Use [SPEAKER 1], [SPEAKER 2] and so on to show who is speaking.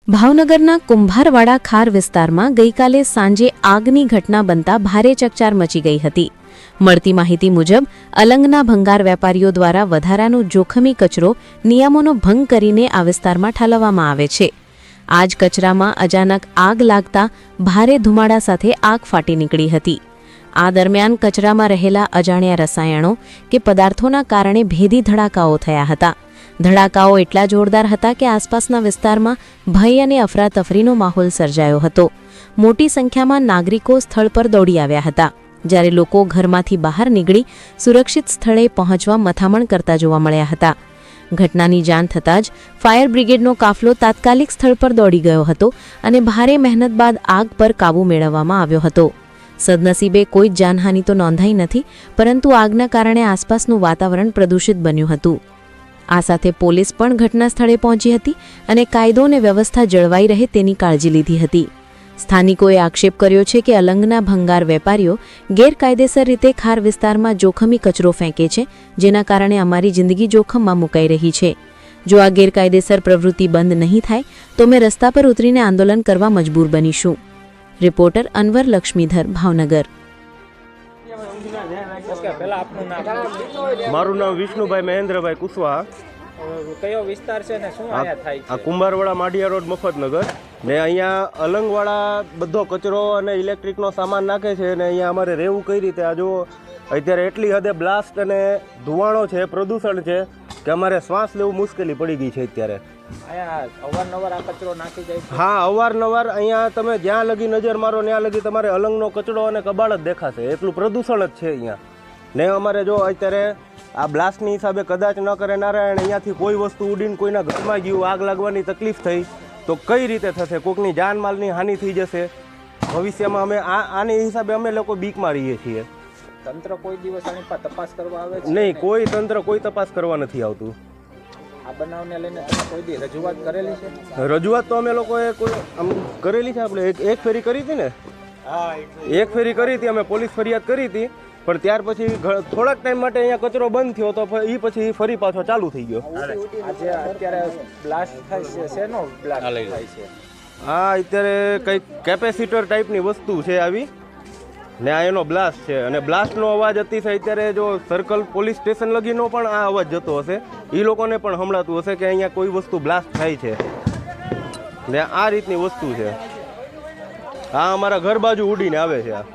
[SPEAKER 1] ભાવનગરના કુંભારવાડા ખાર વિસ્તારમાં ગઈકાલે સાંજે આગની ઘટના બનતા ભારે ચકચાર મચી ગઈ હતી। મળતી માહિતી મુજબ અલંગના ભંગાર વેપારીઓ દ્વારા વધારાનો જોખમી કચરો નિયમોનો ભંગ કરીને આ વિસ્તારમાં ઠાલવવામાં આવે છે। આ જ કચરામાં અચાનક આગ લાગતા ભારે ધુમાડા સાથે આગ ફાટી નીકળી હતી। આ દરમિયાન કચરામાં રહેલા અજાણ્યા રસાયણો કે પદાર્થોના કારણે ભેદી ધડાકાઓ થયા હતા। ધડાકાઓ એટલા જોરદાર હતા કે આસપાસના વિસ્તારમાં ભય અને અફરાતફરીનો માહોલ સર્જાયો હતો। મોટી સંખ્યામાં નાગરિકો સ્થળ પર દોડી આવ્યા હતા, જ્યારે લોકો ઘરમાંથી બહાર નીકળી સુરક્ષિત સ્થળે પહોંચવા મથામણ કરતા જોવા મળ્યા હતા। ઘટનાની જાણ થતાં જ ફાયર બ્રિગેડનો કાફલો તાત્કાલિક સ્થળ પર દોડી ગયો હતો અને ભારે મહેનત બાદ આગ પર કાબૂ મેળવવામાં આવ્યો હતો। સદનસીબે કોઈ જ જાનહાનિ તો નોંધાઈ નથી, પરંતુ આગના કારણે આસપાસનું વાતાવરણ પ્રદૂષિત બન્યું હતું। આ સાથે પોલીસ પણ ઘટના સ્થળે પહોંચી હતી અને કાયદો અને વ્યવસ્થા જળવાઈ રહે તેની કાળજી લીધી હતી। સ્થાનિકોએ આક્ષેપ કર્યો છે કે અલંગના ભંગાર વેપારીઓ ગેરકાયદેસર રીતે ખાર વિસ્તારમાં જોખમી કચરો ફેંકે છે, જેના કારણે અમારી જિંદગી જોખમમાં મુકાઈ રહી છે। જો આ ગેરકાયદેસર પ્રવૃત્તિ બંધ નહીં થાય તો અમે રસ્તા પર ઉતરીને આંદોલન કરવા મજબૂર બનીશું। રિપોર્ટર અનવર લક્ષ્મીધર, ભાવનગર।
[SPEAKER 2] મારું નામ વિષ્ણુભાઈ મહેન્દ્રભાઈ કુશવાહા।
[SPEAKER 3] કયો વિસ્તાર છે ને શું અહીંયા થાય છે?
[SPEAKER 2] આ કુંભારવાડા માડિયા રોડ મફતનગર ને અહીંયા અલંગવાળા બધો કચરો અને ઇલેક્ટ્રિકનો સામાન નાખે છે અને અહીંયા અમારે રહેવું કઈ રીતે? આ જો અત્યારે એટલી હદે બ્લાસ્ટ અને ધુવાણો છે, પ્રદૂષણ છે કે અમારે શ્વાસ લેવું મુશ્કેલી પડી ગઈ છે અત્યારે।
[SPEAKER 3] અહીંયા અવારનવાર આ કચરો નાખી જાય છે?
[SPEAKER 2] હા, અવારનવાર અહીંયા તમે જ્યાં લગી નજર મારો ત્યાં લગી તમારે અલંગનો કચરો અને કબાડ જ દેખાશે, એટલું પ્રદૂષણ જ છે અહીંયા। ને અમારે જો અત્યારે આ બ્લાસ્ટની હિસાબે કદાચ ન કરે નારાયણ અહીંયાથી કોઈ વસ્તુ ઉડીને કોઈના ઘરમાં ગયું, આગ લાગવાની તકલીફ થઈ તો કઈ રીતે થશે? કોઈકની જાનમાલની હાનિ થઈ જશે ભવિષ્યમાં। અમે આની હિસાબે અમે લોકો બીકમાં રહીએ છીએ।
[SPEAKER 3] તંત્ર કોઈ દિવસ આની પર તપાસ કરવા આવે છે?
[SPEAKER 2] નહીં, કોઈ તંત્ર કોઈ તપાસ કરવા નથી આવતું।
[SPEAKER 3] આ બનાવને લઈને તમે કોઈ દી રજૂઆત કરેલી છે?
[SPEAKER 2] રજૂઆત તો અમે લોકોએ કોઈ આમ કરેલી છે। આપણે એક ફેરી કરી હતી ને, એક ફેરી કરી હતી, અમે પોલીસ ફરિયાદ કરી હતી, પણ ત્યાર પછી થોડાક ટાઈમ માટે અહીંયા કચરો બંધ થયો તો એ પછી ફરી પાછો ચાલુ થઈ ગયો।
[SPEAKER 3] આજે અત્યારે બ્લાસ્ટ થાય છે, શેનો બ્લાસ્ટ થાય છે?
[SPEAKER 2] આ અત્યારે કંઈક કેપેસિટર ટાઈપની વસ્તુ છે આવી ને આ એનો બ્લાસ્ટ છે અને બ્લાસ્ટનો અવાજ અતિશય અત્યારે જો સર્કલ પોલીસ સ્ટેશન લગીનો પણ આ અવાજ જતો હશે, એ લોકોને પણ સંભળાતું હશે કે અહીંયા કોઈ વસ્તુ બ્લાસ્ટ થાય છે ને આ રીતની વસ્તુ છે। આ અમારા ઘર બાજુ ઉડીને આવે છે। આ